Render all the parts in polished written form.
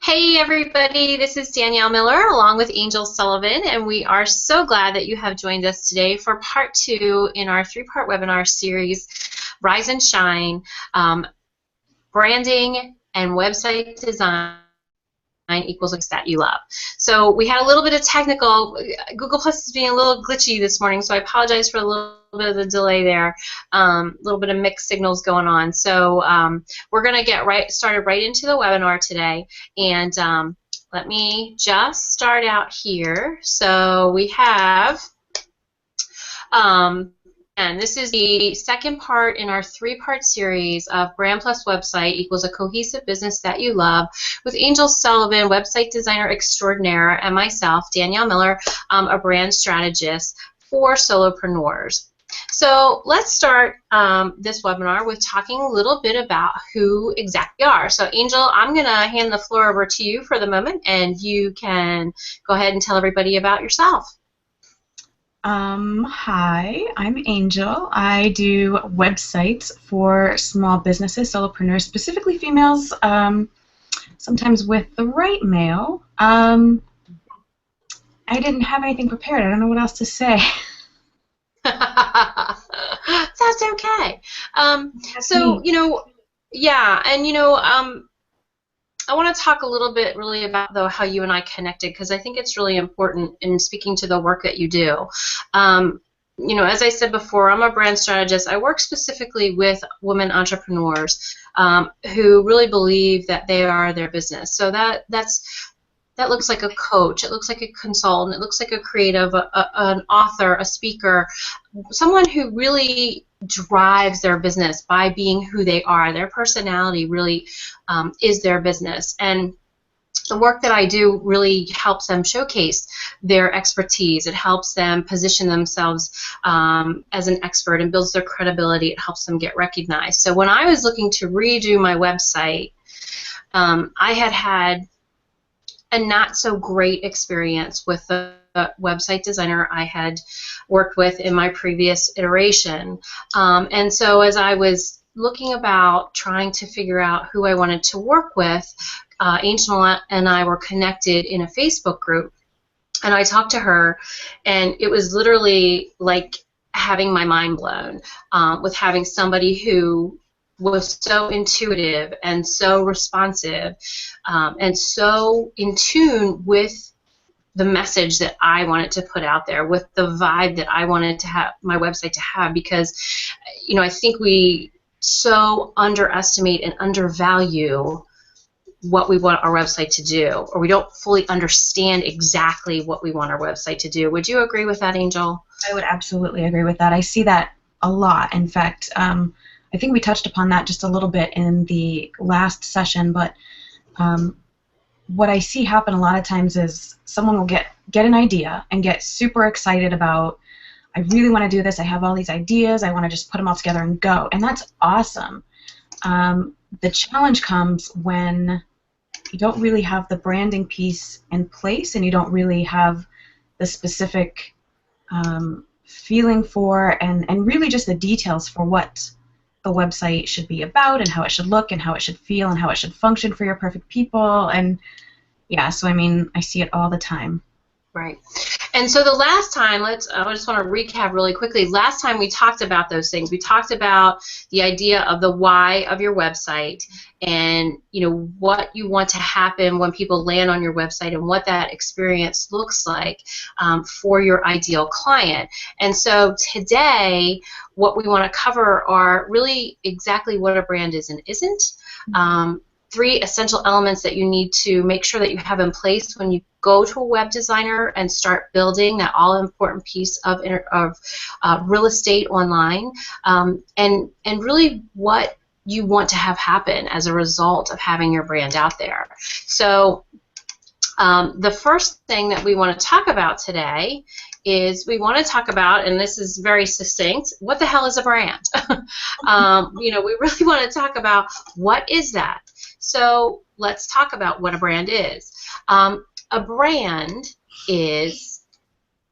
Hey everybody, this is Danielle Miller along with Angel Sullivan, and we are so glad that you have joined us today for part 2 in our 3-part webinar series, Rise and Shine, Branding and Website Design equals that you love. So we had a little bit of technical, Google Plus is being a little glitchy this morning, so I apologize for a little bit of the delay there, a little bit of mixed signals going on. So we're going to get started right into the webinar today, and let me just start out here. So we have and this is the second part in our 3-part series of Brand Plus Website equals a cohesive business that you love with Angel Sullivan, website designer extraordinaire, and myself, Danielle Miller, a brand strategist for solopreneurs. So let's start this webinar with talking a little bit about who exactly you are. So Angel, I'm going to hand the floor over to you for the moment, and you can go ahead and tell everybody about yourself. Hi, I'm Angel. I do websites for small businesses, solopreneurs, specifically females, sometimes with the right male. I didn't have anything prepared. I don't know what else to say. That's okay. So, yeah, and I want to talk a little bit really about how you and I connected, because I think it's really important in speaking to the work that you do. As I said before, I'm a brand strategist. I work specifically with women entrepreneurs who really believe that they are their business. So that looks like a coach, it looks like a consultant, it looks like a creative, an author, a speaker, someone who really drives their business by being who they are. Their personality really is their business. And the work that I do really helps them showcase their expertise. It helps them position themselves as an expert and builds their credibility. It helps them get recognized. So when I was looking to redo my website, I had a not so great experience with the website designer I had worked with in my previous iteration. And so as I was looking about trying to figure out who I wanted to work with, Angel and I were connected in a Facebook group, and I talked to her, and it was literally like having my mind blown with having somebody who was so intuitive and so responsive and so in tune with the message that I wanted to put out there, with the vibe that I wanted to have my website to have, because I think we so underestimate and undervalue what we want our website to do, or we don't fully understand exactly what we want our website to do. Would you agree with that, Angel? I would absolutely agree with that. I see that a lot. In fact, I think we touched upon that just a little bit in the last session, but what I see happen a lot of times is someone will get an idea and get super excited about, I really want to do this, I have all these ideas, I want to just put them all together and go, and that's awesome. The challenge comes when you don't really have the branding piece in place and you don't really have the specific feeling for and really just the details for what the website should be about and how it should look and how it should feel and how it should function for your perfect people. And yeah, so I mean, I see it all the time. Right. And so the last time, I just want to recap really quickly. Last time we talked about those things. We talked about the idea of the why of your website, and what you want to happen when people land on your website, and what that experience looks like for your ideal client. And so today, what we want to cover are really exactly what a brand is and isn't. 3 essential elements that you need to make sure that you have in place when you go to a web designer and start building that all-important piece of real estate online, and really what you want to have happen as a result of having your brand out there. So the first thing that we want to talk about today is we want to talk about, and this is very succinct, what the hell is a brand? We really want to talk about what is that. So let's talk about what a brand is. A brand is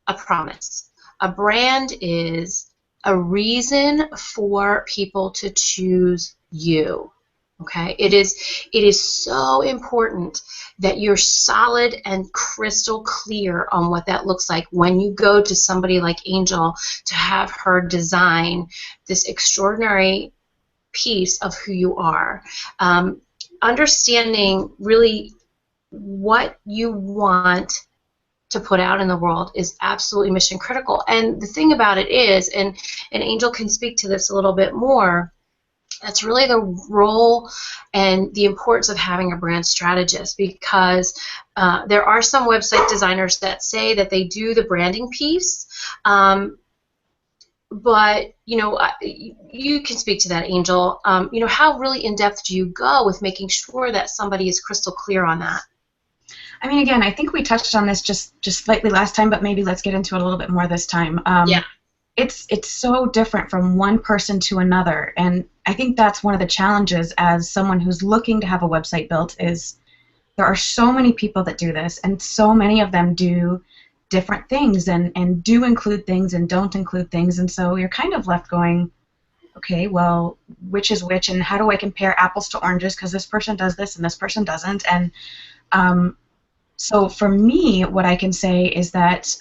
a promise. A brand is a reason for people to choose you. Okay, it is so important that you're solid and crystal clear on what that looks like when you go to somebody like Angel to have her design this extraordinary piece of who you are. Understanding really what you want to put out in the world is absolutely mission critical. And the thing about it is, and Angel can speak to this a little bit more, that's really the role and the importance of having a brand strategist, because there are some website designers that say that they do the branding piece, but you can speak to that, Angel. How really in depth do you go with making sure that somebody is crystal clear on that? I mean, again, I think we touched on this just slightly last time, but maybe let's get into it a little bit more this time. Yeah. It's so different from one person to another, and I think that's one of the challenges as someone who's looking to have a website built is there are so many people that do this, and so many of them do different things and do include things and don't include things, and so you're kind of left going, okay, well, which is which, and how do I compare apples to oranges because this person does this and this person doesn't, and so for me, what I can say is that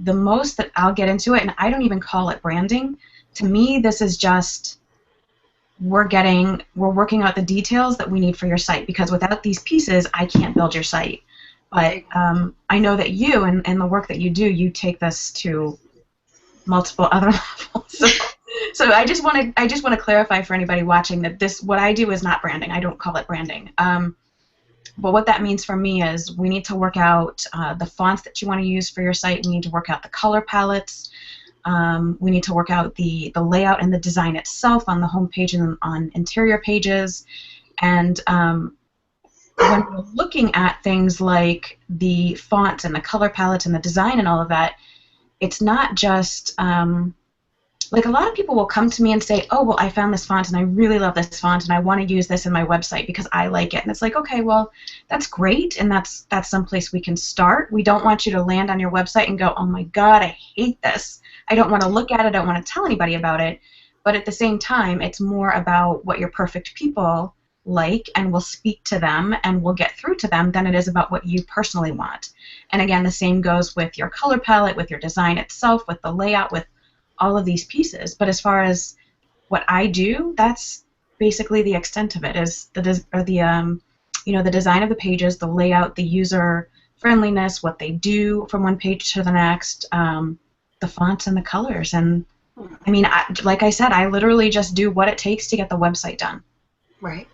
the most that I'll get into it, and I don't even call it branding. To me, this is just we're working out the details that we need for your site, because without these pieces, I can't build your site. But I know that you and the work that you do, you take this to multiple other levels. So I just want to clarify for anybody watching that what I do is not branding. I don't call it branding. But what that means for me is we need to work out the fonts that you want to use for your site. We need to work out the color palettes. We need to work out the layout and the design itself on the home page and on interior pages. And when we're looking at things like the fonts and the color palettes and the design and all of that, it's not just like a lot of people will come to me and say, oh, well, I found this font and I really love this font and I want to use this in my website because I like it. And it's like, okay, well, that's great, and that's someplace we can start. We don't want you to land on your website and go, oh my God, I hate this. I don't want to look at it. I don't want to tell anybody about it. But at the same time, it's more about what your perfect people like and will speak to them and will get through to them than it is about what you personally want. And again, the same goes with your color palette, with your design itself, with the layout, with all of these pieces. But as far as what I do, that's basically the extent of it, is the design of the pages, the layout, the user friendliness, what they do from one page to the next, the fonts and the colors. And I mean, like I said, I literally just do what it takes to get the website done. Right.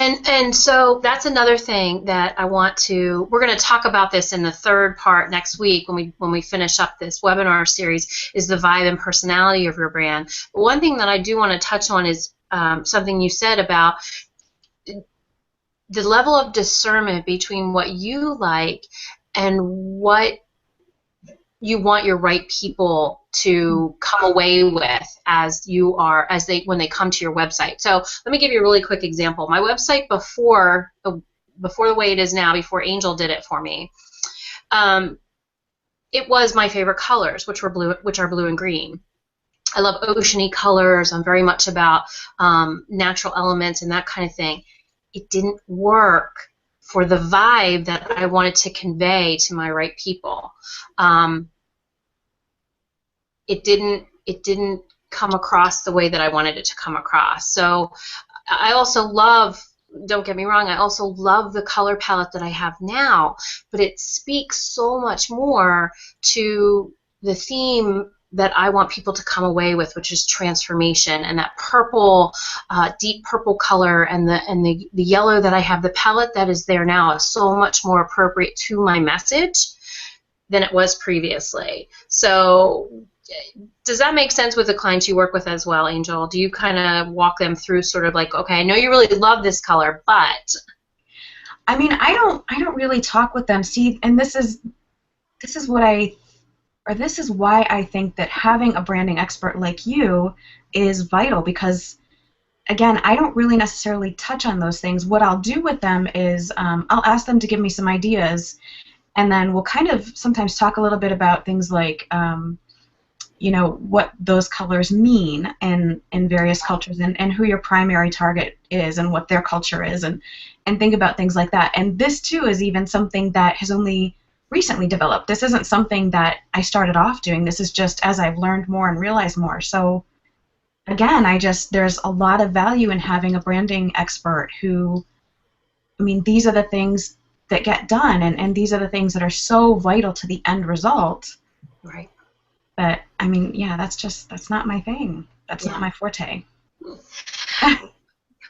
And so that's another thing that I want to. We're going to talk about this in the third part next week when we finish up this webinar series. Is the vibe and personality of your brand. But one thing that I do want to touch on is something you said about the level of discernment between what you like and what you want your right people to come away with when they come to your website. So let me give you a really quick example. My website before the way it is now, before Angel did it for me, it was my favorite colors, which are blue and green. I love oceany colors. I'm very much about natural elements and that kind of thing. It didn't work for the vibe that I wanted to convey to my right people. It didn't come across the way that I wanted it to come across. So I also love, don't get me wrong, I also love the color palette that I have now, but it speaks so much more to the theme that I want people to come away with, which is transformation, and that purple, deep purple color, and the yellow that I have. The palette that is there now is so much more appropriate to my message than it was previously. So does that make sense with the clients you work with as well, Angel? Do you kind of walk them through sort of like, okay, I know you really love this color, but I mean, I don't really talk with them. See, and this is why I think that having a branding expert like you is vital, because again, I don't really necessarily touch on those things. What I'll do with them is I'll ask them to give me some ideas, and then we'll kind of sometimes talk a little bit about things like you know, what those colors mean in various cultures, and who your primary target is and what their culture is, and think about things like that. And this too is even something that has only recently developed. This isn't something that I started off doing. This is just as I've learned more and realized more. So again, there's a lot of value in having a branding expert who, I mean, these are the things that get done, and these are the things that are so vital to the end result. Right. But I mean, yeah, that's not my thing. That's not my forte.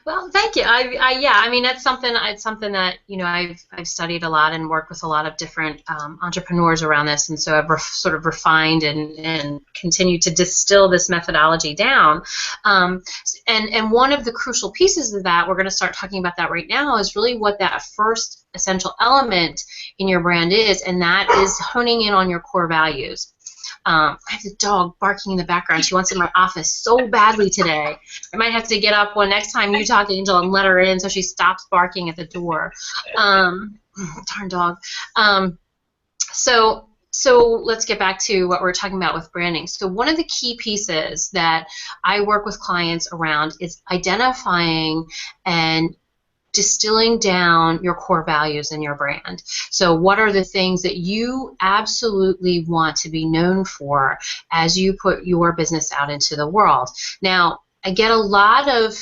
Well, thank you. Yeah, I mean, it's something that, you know, I've studied a lot and worked with a lot of different entrepreneurs around this, and so I've sort of refined and continued to distill this methodology down. And one of the crucial pieces of that, we're going to start talking about that right now, is really what that first essential element in your brand is, and that is honing in on your core values. I have the dog barking in the background. She wants in my office so badly today. I might have to get up next time you talk, Angel, and let her in so she stops barking at the door. Darn dog. So let's get back to what we're talking about with branding. So one of the key pieces that I work with clients around is identifying and distilling down your core values in your brand. So what are the things that you absolutely want to be known for as you put your business out into the world? Now, I get a lot of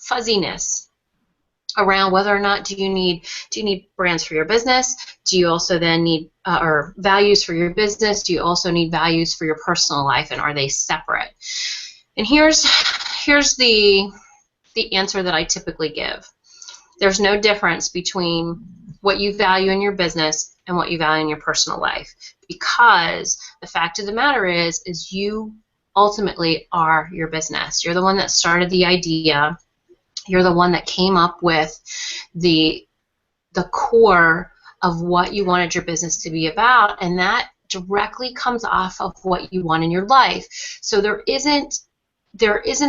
fuzziness around whether or not do you need brands for your business? Do you also then need or values for your business? Do you also need values for your personal life, and are they separate? And here's the answer that I typically give. There's no difference between what you value in your business and what you value in your personal life, because the fact of the matter is you ultimately are your business. You're the one that started the idea. You're the one that came up with the core of what you wanted your business to be about, and that directly comes off of what you want in your life. So there isn't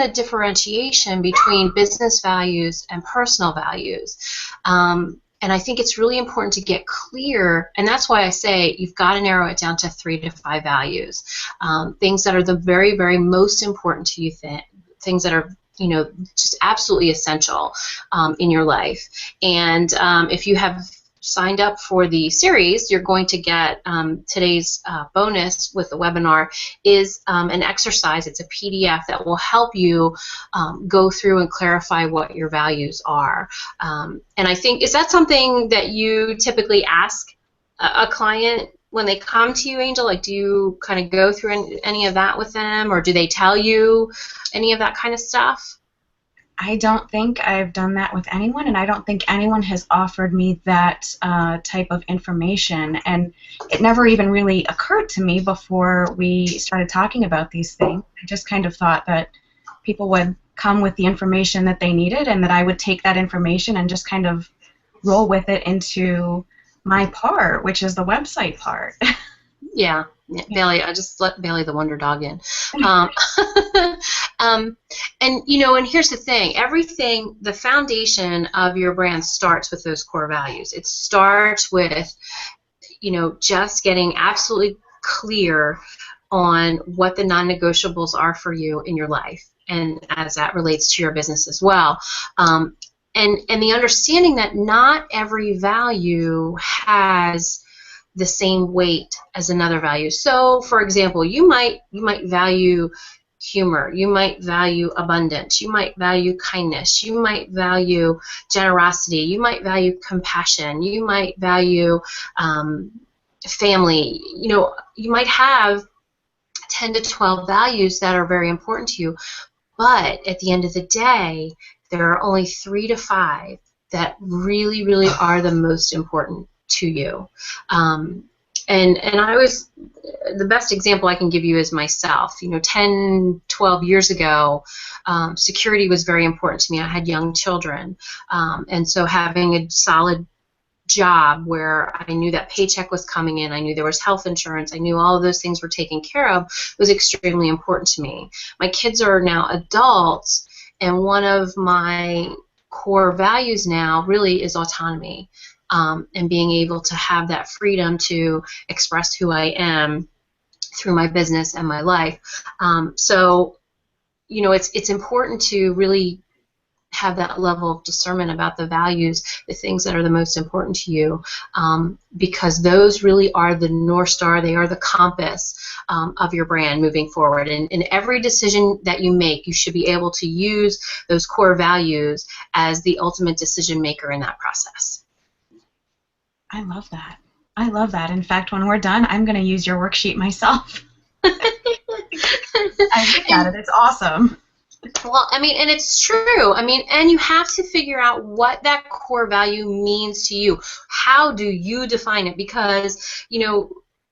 a differentiation between business values and personal values. And I think it's really important to get clear, and that's why I say you've got to narrow it down to 3 to 5 values. Things that are the very, very most important to you, things that are, you know, just absolutely essential in your life. And if you have signed up for the series, you're going to get today's bonus with the webinar is an exercise. It's a PDF that will help you go through and clarify what your values are. And I think, is that something that you typically ask a client when they come to you, Angel? Like, do you kind of go through any of that with them, or do they tell you any of that kind of stuff? I don't think I've done that with anyone, and I don't think anyone has offered me that type of information. And it never even really occurred to me before we started talking about these things. I just kind of thought that people would come with the information that they needed, and that I would take that information and just kind of roll with it into my part, which is the website part. Yeah. Bailey, I just let Bailey the Wonder Dog in. And, you know, and here's the thing. Everything, the foundation of your brand starts with those core values. It starts with, you know, just getting absolutely clear on what the non-negotiables are for you in your life, and as that relates to your business as well. And the understanding that not every value has the same weight as another value. So, for example, you might value humor, you might value abundance, you might value kindness, you might value generosity, you might value compassion, you might value family. You know, you might have 10 to 12 values that are very important to you, but at the end of the day, there are only 3 to 5 that really, really are the most important to you. And I always, the best example I can give you is myself. You know, 10, 12 years ago, security was very important to me. I had young children, and so having a solid job where I knew that paycheck was coming in, I knew there was health insurance, I knew all of those things were taken care of, was extremely important to me. My kids are now adults, and one of my core values now really is autonomy. And being able to have that freedom to express who I am through my business and my life. So, it's important to really have that level of discernment about the values, the things that are the most important to you, because those really are the North Star. They are the compass of your brand moving forward. And in every decision that you make, you should be able to use those core values as the ultimate decision maker in that process. I love that. I love that. In fact, when we're done, I'm going to use your worksheet myself. I look at it. It's awesome. Well, I mean, and it's true. I mean, and you have to figure out what that core value means to you. How do you define it? Because,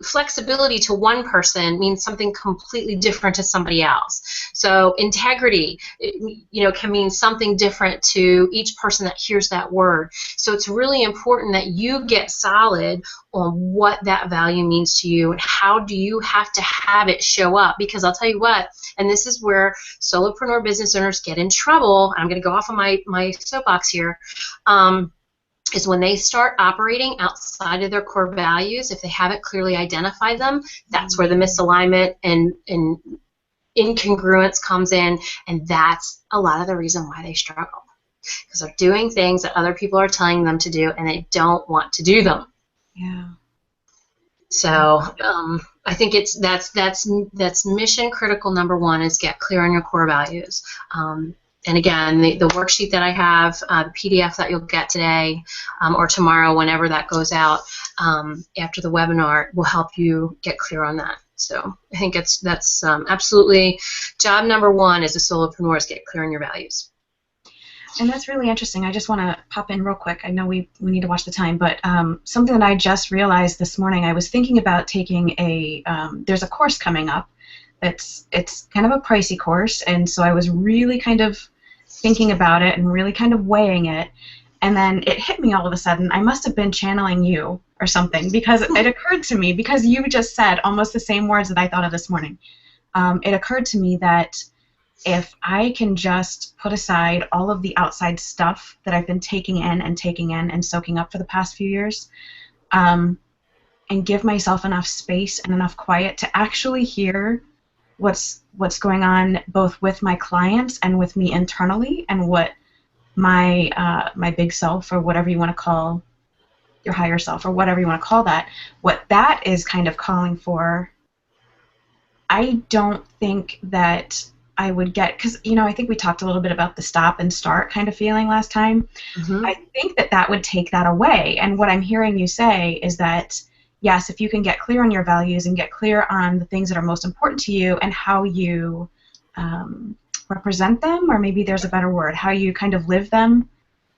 flexibility to one person means something completely different to somebody else. So integrity, can mean something different to each person that hears that word. So it's really important that you get solid on what that value means to you and how do you have to have it show up. Because I'll tell you what, and this is where solopreneur business owners get in trouble. I'm going to go off on my soapbox here. Is when they start operating outside of their core values, if they haven't clearly identified them, that's where the misalignment and incongruence comes in, and that's a lot of the reason why they struggle. Because they're doing things that other people are telling them to do, and they don't want to do them. Yeah. So I think that's mission critical. Number one is get clear on your core values. And again, the worksheet that I have, the PDF that you'll get today or tomorrow, whenever that goes out after the webinar, will help you get clear on that. So I think that's absolutely job number one as a solopreneur is get clear on your values. And that's really interesting. I just want to pop in real quick. I know we need to watch the time, but something that I just realized this morning, I was thinking about taking there's a course coming up. It's kind of a pricey course, and so I was really kind of thinking about it and really kind of weighing it, and then it hit me all of a sudden. I must have been channeling you or something, because it occurred to me, because you just said almost the same words that I thought of this morning. It occurred to me that if I can just put aside all of the outside stuff that I've been taking in and soaking up for the past few years, and give myself enough space and enough quiet to actually hear what's going on both with my clients and with me internally, and what my big self, or whatever you want to call your higher self, or whatever you want to call that, what that is kind of calling for, I don't think that I would get, because I think we talked a little bit about the stop and start kind of feeling last time. Mm-hmm. I think that would take that away. And what I'm hearing you say is that yes, if you can get clear on your values and get clear on the things that are most important to you and how you represent them, or maybe there's a better word, how you kind of live them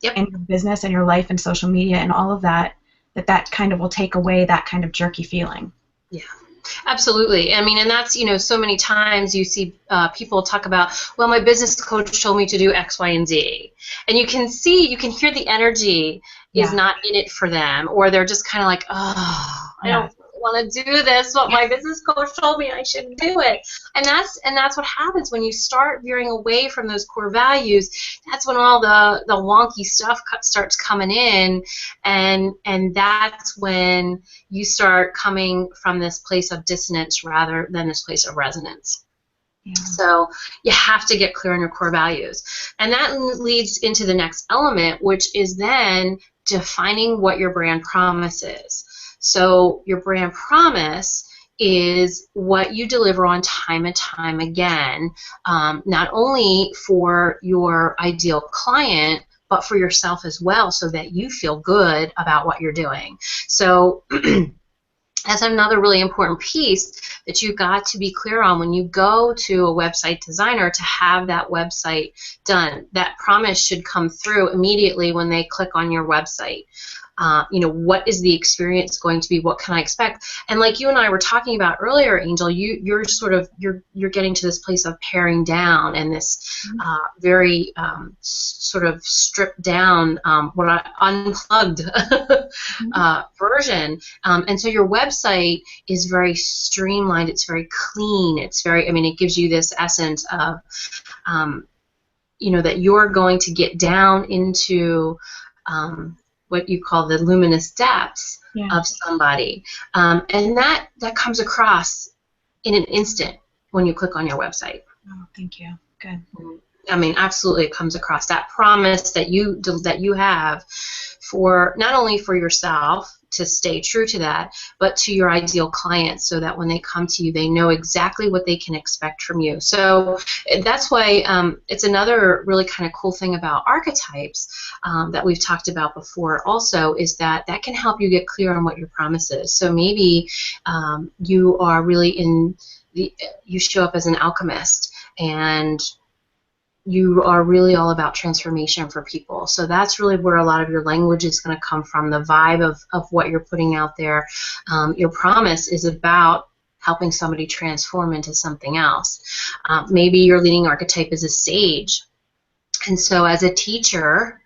in your business and your life and social media and all of that, that kind of will take away that kind of jerky feeling. Yeah. Absolutely. I mean, and that's, so many times you see people talk about, well, my business coach told me to do X, Y, and Z. And you can hear the energy is not in it for them, or they're just kind of like, oh, I don't want to do this, but my business coach told me I should do it. And that's what happens when you start veering away from those core values. That's when all the wonky stuff starts coming in, and that's when you start coming from this place of dissonance rather than this place of resonance. Yeah. So you have to get clear on your core values. And that leads into the next element, which is then defining what your brand promise is. So your brand promise is what you deliver on time and time again, not only for your ideal client, but for yourself as well, so that you feel good about what you're doing. So that's another really important piece that you've got to be clear on when you go to a website designer to have that website done. That promise should come through immediately when they click on your website. What is the experience going to be? What can I expect? And like you and I were talking about earlier, Angel, you're getting to this place of paring down and this very sort of stripped down, unplugged version. And so your website is very streamlined. It's very clean. It gives you this essence of, that you're going to get down into what you call the luminous depths of somebody, and that comes across in an instant when you click on your website. Oh, thank you. Good. I mean, absolutely, it comes across that promise that you have for not only for yourself to stay true to that, but to your ideal clients, so that when they come to you, they know exactly what they can expect from you. So that's why it's another really kind of cool thing about archetypes that we've talked about before also, is that that can help you get clear on what your promise is. So maybe you are really you show up as an alchemist, and you are really all about transformation for people. So that's really where a lot of your language is going to come from, the vibe of what you're putting out there. Your promise is about helping somebody transform into something else. Maybe your leading archetype is a sage. And so as a teacher,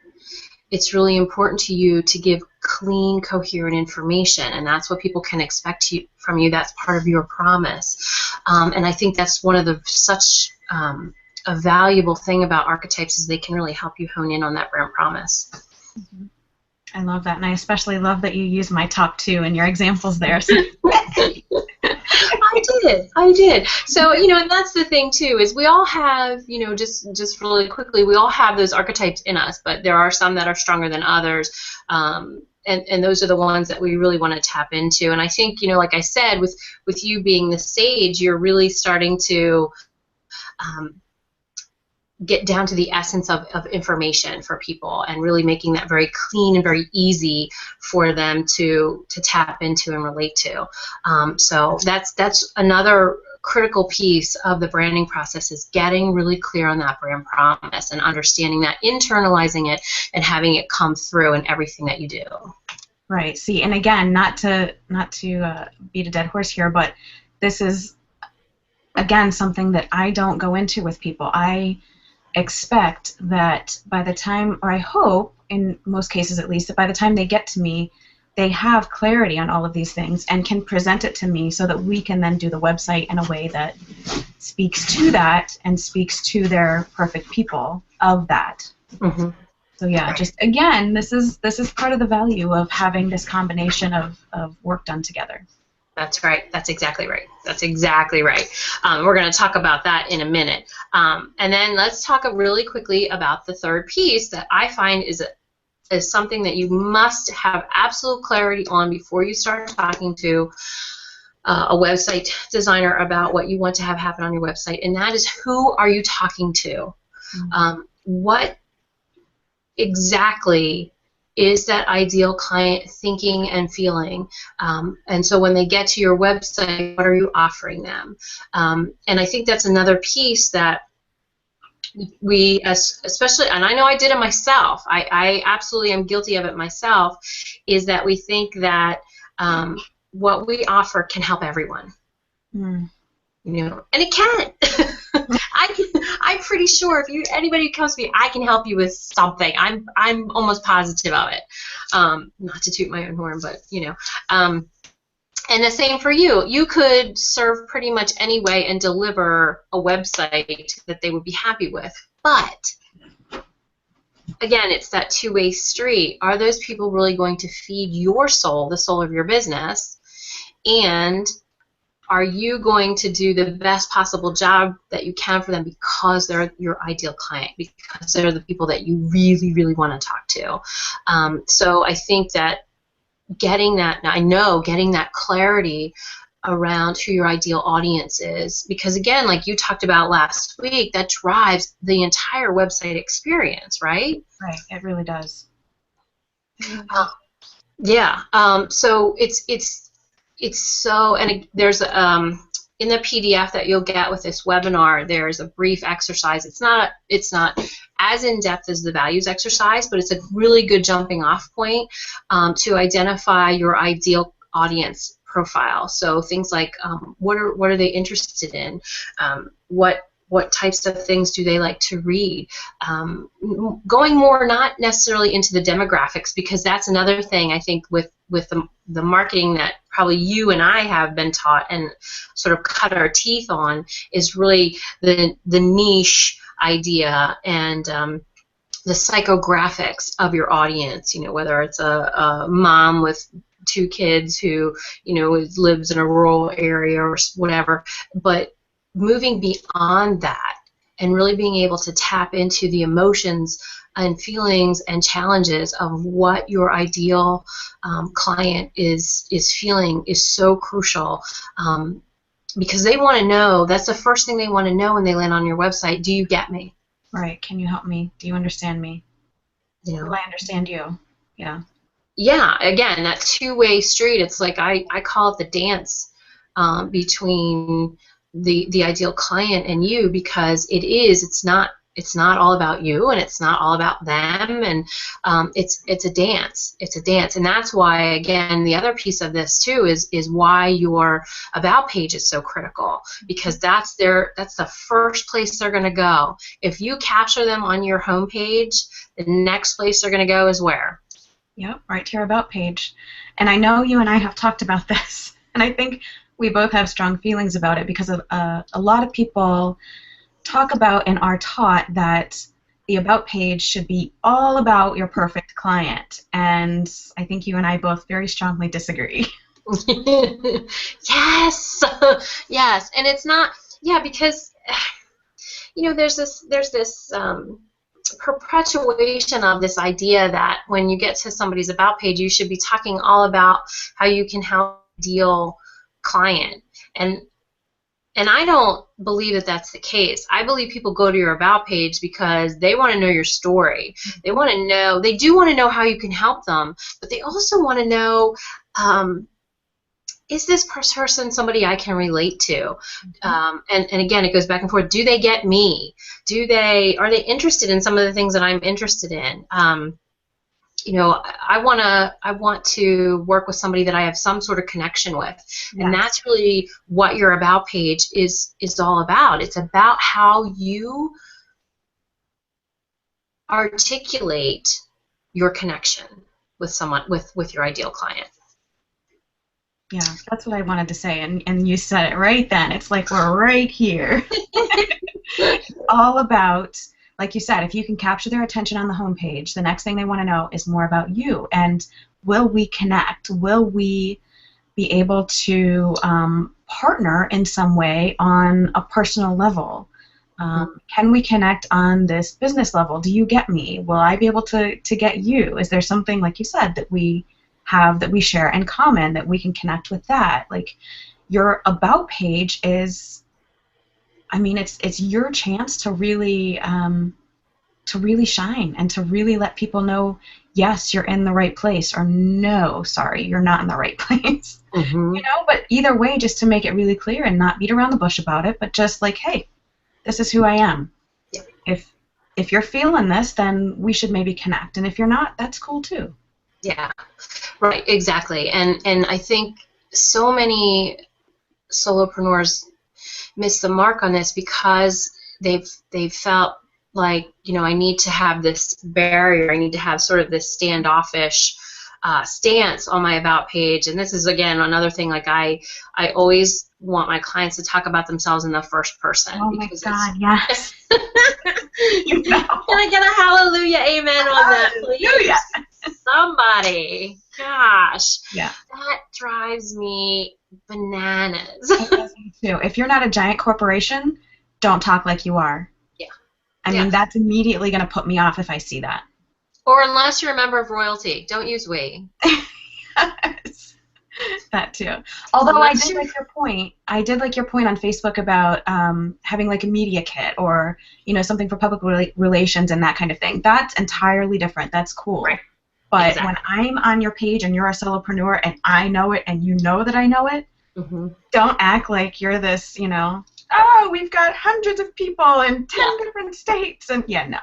it's really important to you to give clean, coherent information, and that's what people can expect from you. That's part of your promise. And I think that's one of the such a valuable thing about archetypes, is they can really help you hone in on that brand promise. Mm-hmm. I love that, and I especially love that you use my top two in your examples there. So. I did. So, and that's the thing too, is we all have, just really quickly, we all have those archetypes in us, but there are some that are stronger than others. And those are the ones that we really want to tap into. And I think, like I said, with you being the sage, you're really starting to get down to the essence of information for people, and really making that very clean and very easy for them to tap into and relate to. So that's another critical piece of the branding process, is getting really clear on that brand promise and understanding that, internalizing it, and having it come through in everything that you do. Right. See, and again, not to beat a dead horse here, but this is again something that I don't go into with people. I expect that by the time, or I hope, in most cases at least, that by the time they get to me, they have clarity on all of these things and can present it to me, so that we can then do the website in a way that speaks to that and speaks to their perfect people of that. Mm-hmm. So yeah, just again, this is part of the value of having this combination of work done together. That's right. That's exactly right. That's exactly right. We're going to talk about that in a minute. And then let's talk really quickly about the third piece that I find is something that you must have absolute clarity on before you start talking to a website designer about what you want to have happen on your website, and that is, who are you talking to? Mm-hmm. What exactly is that ideal client thinking and feeling? And so when they get to your website, what are you offering them? And I think that's another piece that we, especially, and I know I did it myself, I absolutely am guilty of it myself, is that we think that what we offer can help everyone. Mm. And it can. I'm pretty sure if anybody who comes to me, I can help you with something. I'm almost positive of it. Not to toot my own horn, but and the same for you. You could serve pretty much any way and deliver a website that they would be happy with. But again, it's that two-way street. Are those people really going to feed your soul, the soul of your business? And are you going to do the best possible job that you can for them because they're your ideal client, because they're the people that you really, really want to talk to? So I think that getting that clarity around who your ideal audience is, because again, like you talked about last week, that drives the entire website experience, right? Right, it really does. Yeah. So it's so, and there's in the PDF that you'll get with this webinar, there's a brief exercise. It's not as in-depth as the values exercise, but it's a really good jumping off point to identify your ideal audience profile. So things like what are they interested in? What types of things do they like to read? Going more not necessarily into the demographics, because that's another thing I think with the marketing that probably you and I have been taught and sort of cut our teeth on, is really the niche idea and the psychographics of your audience. Whether it's a mom with two kids who, lives in a rural area or whatever, but moving beyond that and really being able to tap into the emotions and feelings and challenges of what your ideal client is feeling is so crucial, because they want to know. That's the first thing they want to know when they land on your website. Do you get me? Right. Can you help me? Do you understand me? Do I understand you? Yeah. Yeah, again, that two-way street. It's like I call it the dance between the ideal client and you, because it's not all about you, and it's not all about them, and it's a dance. It's a dance, and that's why, again, the other piece of this too is why your about page is so critical, because that's the first place they're going to go. If you capture them on your home page, the next place they're going to go is where? Yep, right to your about page. And I know you and I have talked about this, and I think we both have strong feelings about it, because a lot of people talk about and are taught that the about page should be all about your perfect client, and I think you and I both very strongly disagree. Yes, yes, and it's not, yeah, because there's this perpetuation of this idea that when you get to somebody's about page, you should be talking all about how you can help ideal client, and I don't believe that that's the case. I believe people go to your about page because they want to know your story. They want to know, they do want to know how you can help them, but they also want to know, is this person somebody I can relate to? And again, it goes back and forth. Do they get me? Are they interested in some of the things that I'm interested in? I want to work with somebody that I have some sort of connection with, and that's really what your about page is all about. It's about how you articulate your connection with someone, with your ideal client. Yeah, that's what I wanted to say, and you said it right then. It's like we're right here. It's all about, like you said, if you can capture their attention on the homepage, the next thing they want to know is more about you. And will we connect? Will we be able to partner in some way on a personal level? Can we connect on this business level? Do you get me? Will I be able to get you? Is there something, like you said, that we have that we share in common, that we can connect with that? Like, your about page is, I mean, it's your chance to really shine and to really let people know, yes, you're in the right place, or no, sorry, you're not in the right place. But either way, just to make it really clear and not beat around the bush about it, but just like, hey, this is who I am. Yeah. If you're feeling this, then we should maybe connect, and if you're not, that's cool too. Yeah, right, exactly. And I think so many solopreneurs miss the mark on this because they've felt like, I need to have this barrier, I need to have sort of this standoffish stance on my about page. And this is, again, another thing, like I always want my clients to talk about themselves in the first person. Oh my God, yes. Can I get a hallelujah, amen on that, please? Hallelujah. Somebody. Gosh. Yeah. That drives me bananas. It does me too. If you're not a giant corporation, don't talk like you are. Yeah. I mean, that's immediately going to put me off if I see that. Or unless you're a member of royalty, don't use we. Yes. That too. Although I did like your point. I did like your point on Facebook about having like a media kit, or something for public relations and that kind of thing. That's entirely different. That's cool. Right. But exactly. when I'm on your page and you're a solopreneur and I know it and you know that I know it, don't act like you're this, oh, we've got hundreds of people in 10 different states, and no.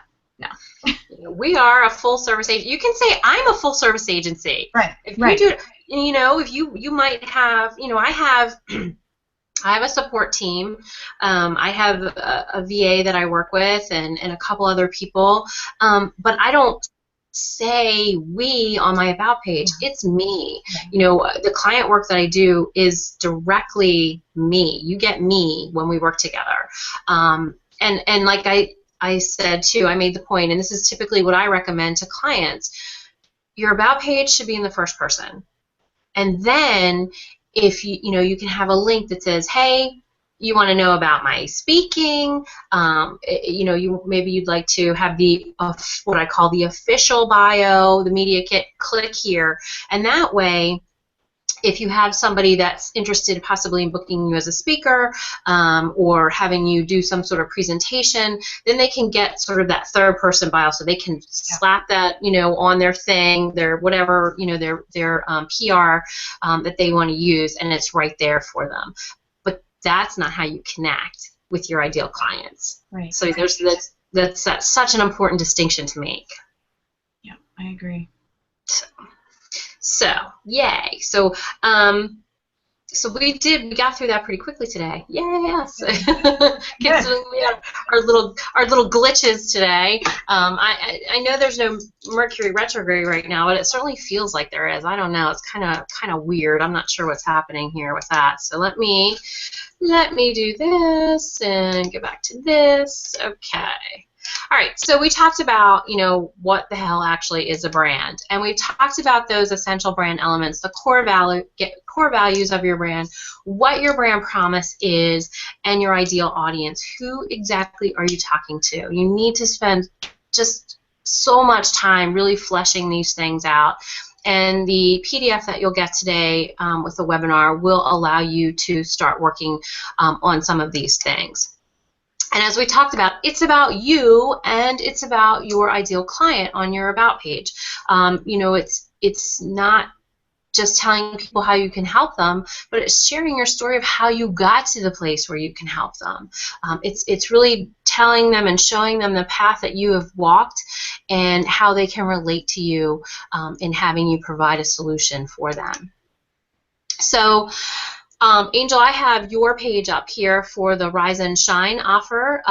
We are a full service agency. You can say I'm a full service agency. Right. If you do, if you might have, I have a support team. I have a VA that I work with, and a couple other people. But I don't say we on my about page. It's me. The client work that I do is directly me. You get me when we work together. And like I said too, I made the point, and this is typically what I recommend to clients. Your about page should be in the first person. And then if you can have a link that says, hey, you want to know about my speaking, maybe you'd like to have the what I call the official bio, the media kit, click here. And that way, if you have somebody that's interested possibly in booking you as a speaker, or having you do some sort of presentation, then they can get sort of that third person bio, so they can slap that on their thing, their whatever, their PR that they want to use, and it's right there for them. But that's not how you connect with your ideal clients. Right. So that's such an important distinction to make. Yeah, I agree. So, yay. So we got through that pretty quickly today. Yes. Considering we had our little glitches today. I know there's no Mercury retrograde right now, but it certainly feels like there is. I don't know. It's kind of weird. I'm not sure what's happening here with that. So let me do this and go back to this. Okay. All right, so we talked about, what the hell actually is a brand, and we've talked about those essential brand elements, the core values of your brand, what your brand promise is, and your ideal audience. Who exactly are you talking to? You need to spend just so much time really fleshing these things out. And the PDF that you'll get today with the webinar will allow you to start working on some of these things. And as we talked about, it's about you and it's about your ideal client on your About page. It's not just telling people how you can help them, but it's sharing your story of how you got to the place where you can help them. It's really telling them and showing them the path that you have walked and how they can relate to you in having you provide a solution for them. So, Angel, I have your page up here for the Rise and Shine offer.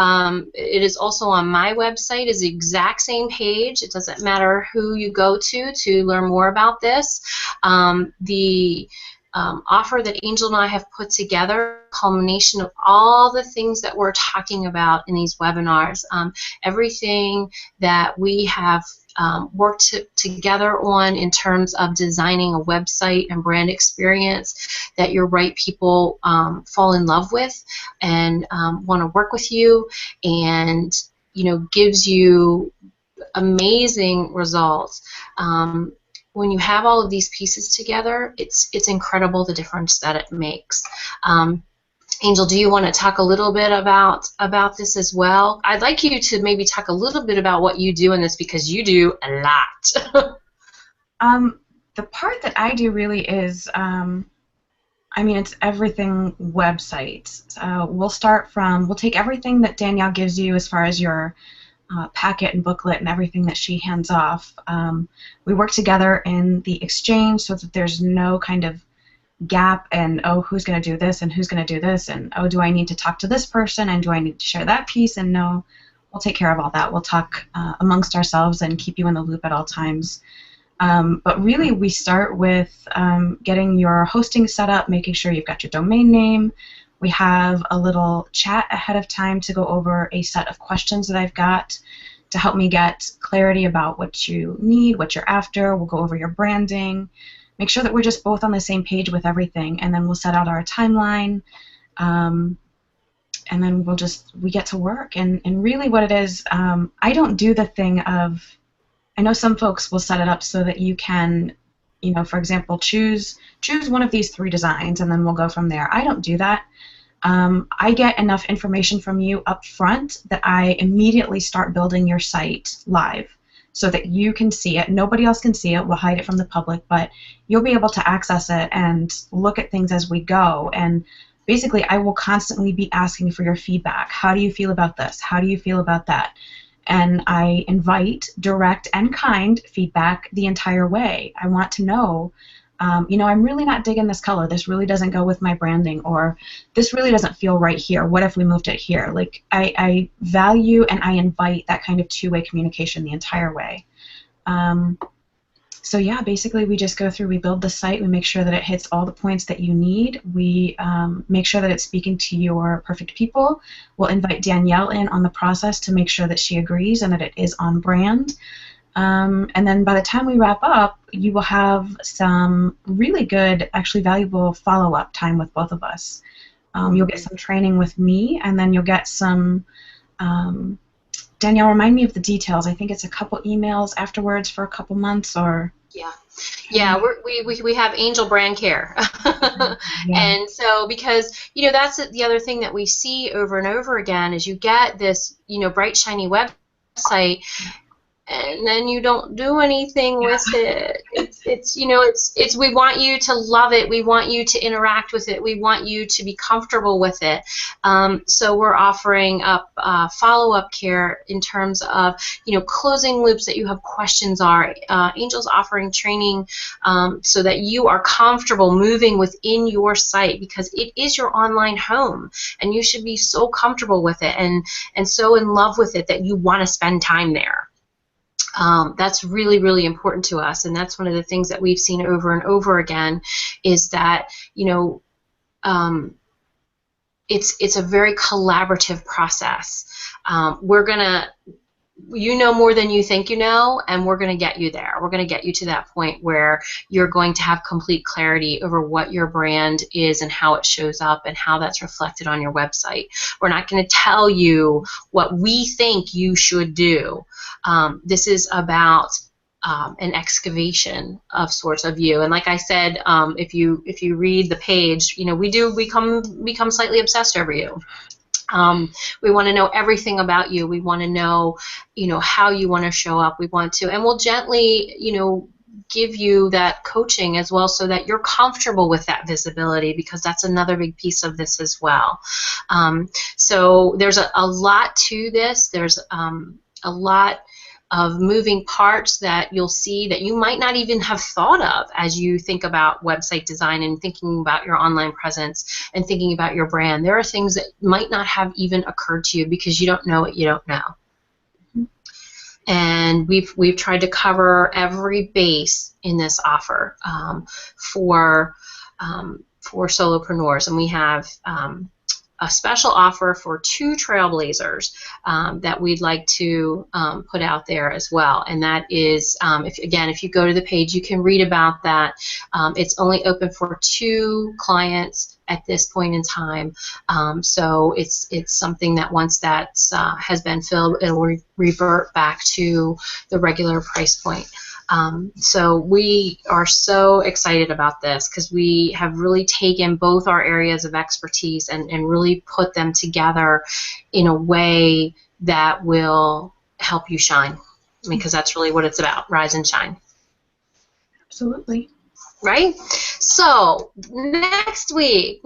It is also on my website. It's the exact same page. It doesn't matter who you go to learn more about this. The offer that Angel and I have put together, culmination of all the things that we're talking about in these webinars, everything that we have worked together on in terms of designing a website and brand experience that your right people fall in love with and want to work with you, and gives you amazing results. When you have all of these pieces together, it's incredible the difference that it makes. Angel, do you want to talk a little bit about this as well? I'd like you to maybe talk a little bit about what you do in this, because you do a lot. The part that I do really is, it's everything websites. We'll take everything that Danielle gives you as far as your packet and booklet and everything that she hands off. We work together in the exchange so that there's no kind of gap and, oh, who's going to do this and who's going to do this, and, oh, do I need to talk to this person and do I need to share that piece? And no, we'll take care of all that. We'll talk amongst ourselves and keep you in the loop at all times. But really, we start with getting your hosting set up, making sure you've got your domain name. We have a little chat ahead of time to go over a set of questions that I've got to help me get clarity about what you need, what you're after. We'll go over your branding, make sure that we're just both on the same page with everything, and then we'll set out our timeline, and then we get to work. And really what it is, I don't do the thing of, I know some folks will set it up so that you can, for example, choose one of these 3 designs and then we'll go from there. I don't do that. I get enough information from you up front that I immediately start building your site live so that you can see it. Nobody else can see it. We'll hide it from the public, but you'll be able to access it and look at things as we go. And basically, I will constantly be asking for your feedback. How do you feel about this? How do you feel about that? And I invite direct and kind feedback the entire way. I want to know, I'm really not digging this color. This really doesn't go with my branding, or this really doesn't feel right here. What if we moved it here? Like, I value and I invite that kind of two-way communication the entire way. So yeah, basically we just go through, we build the site, we make sure that it hits all the points that you need, we make sure that it's speaking to your perfect people. We'll invite Danielle in on the process to make sure that she agrees and that it is on brand. And then by the time we wrap up, you will have some really good, actually valuable follow-up time with both of us. You'll get some training with me, and then you'll get some, Danielle, remind me of the details. I think it's a couple emails afterwards for a couple months, or... Yeah, we have Angel Brand Care. And so, because, that's the other thing that we see over and over again is you get this, bright, shiny website, and then you don't do anything with it. It's we want you to love it. We want you to interact with it. We want you to be comfortable with it. So we're offering up follow-up care in terms of, closing loops that you have questions are. Angel's offering training so that you are comfortable moving within your site, because it is your online home, and you should be so comfortable with it and so in love with it that you want to spend time there. That's really, really important to us, and that's one of the things that we've seen over and over again is that, it's a very collaborative process. We're going to, more than you think you know, and we're going to get you there. We're going to get you to that point where you're going to have complete clarity over what your brand is and how it shows up and how that's reflected on your website. We're not going to tell you what we think you should do. This is about an excavation of sorts of you, and like I said, if you read the page, we do become slightly obsessed over you. We want to know everything about you. We want to know, how you want to show up. We want to, and we'll gently, give you that coaching as well, so that you're comfortable with that visibility, because that's another big piece of this as well. So there's a lot to this. There's a lot of moving parts that you'll see that you might not even have thought of as you think about website design and thinking about your online presence and thinking about your brand. There are things that might not have even occurred to you because you don't know what you don't know. And we've tried to cover every base in this offer for solopreneurs, and we have a special offer for 2 trailblazers that we'd like to put out there as well, and that is, if you go to the page, you can read about that. It's only open for 2 clients at this point in time, so it's something that once that has been filled, it'll revert back to the regular price point. So we are so excited about this because we have really taken both our areas of expertise and really put them together in a way that will help you shine, because that's really what it's about, rise and shine. Absolutely. Right? So next week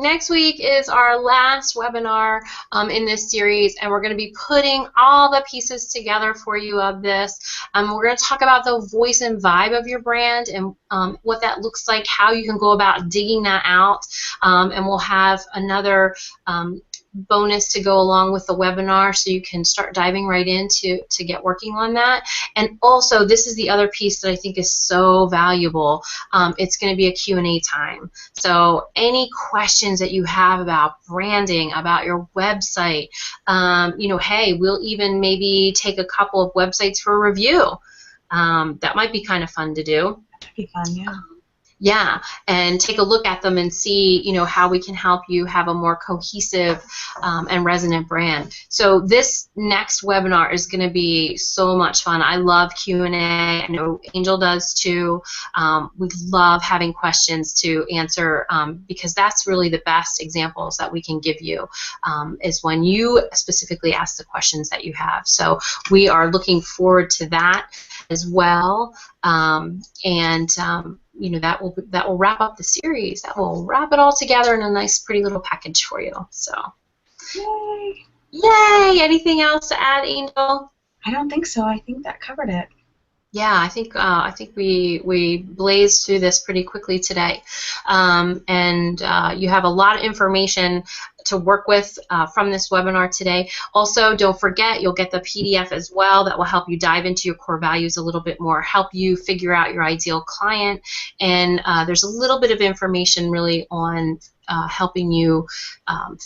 is our last webinar in this series, and we're going to be putting all the pieces together for you of this. We're going to talk about the voice and vibe of your brand and what that looks like, how you can go about digging that out, and we'll have another bonus to go along with the webinar, so you can start diving right in to get working on that. And also, this is the other piece that I think is so valuable. It's going to be a Q&A time. So any questions that you have about branding, about your website, hey, we'll even maybe take a couple of websites for a review. That might be kind of fun to do. That'd be fun, yeah. Yeah, and take a look at them and see, how we can help you have a more cohesive and resonant brand. So this next webinar is going to be so much fun. I love Q&A. I know Angel does too. We love having questions to answer because that's really the best examples that we can give you is when you specifically ask the questions that you have. So we are looking forward to that as well, that will wrap up the series. That will wrap it all together in a nice, pretty little package for you. So, yay! Yay! Anything else to add, Angel? I don't think so. I think that covered it. Yeah, I think we blazed through this pretty quickly today, and you have a lot of information to work with from this webinar today. Also, don't forget, you'll get the PDF as well that will help you dive into your core values a little bit more, help you figure out your ideal client, and there's a little bit of information really on helping you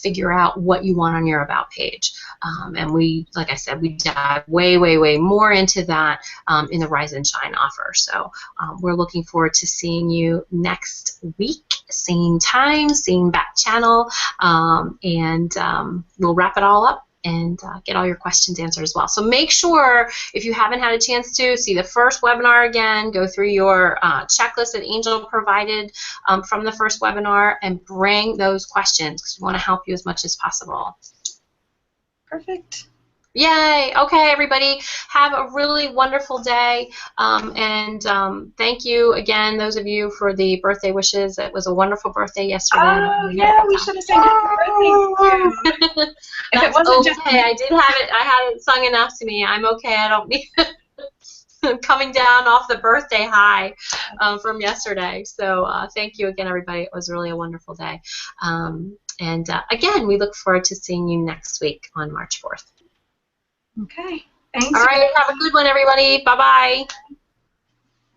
figure out what you want on your About page. And we, like I said, we dive way, way, way more into that in the Rise and Shine offer. So we're looking forward to seeing you next week, same time, same back channel, and we'll wrap it all up and get all your questions answered as well. So make sure, if you haven't had a chance to, see the first webinar again, go through your checklist that Angel provided from the first webinar, and bring those questions because we want to help you as much as possible. Perfect. Yay! Okay, everybody, have a really wonderful day, and thank you again, those of you, for the birthday wishes. It was a wonderful birthday yesterday. Oh, yeah, we should have sang happy birthday. If it wasn't just okay, I did have it. I had it sung enough to me. I'm okay. I don't need coming down off the birthday high from yesterday. So thank you again, everybody. It was really a wonderful day. And again, we look forward to seeing you next week on March 4th. Okay. Thanks. All right. Have a good one, everybody. Bye-bye.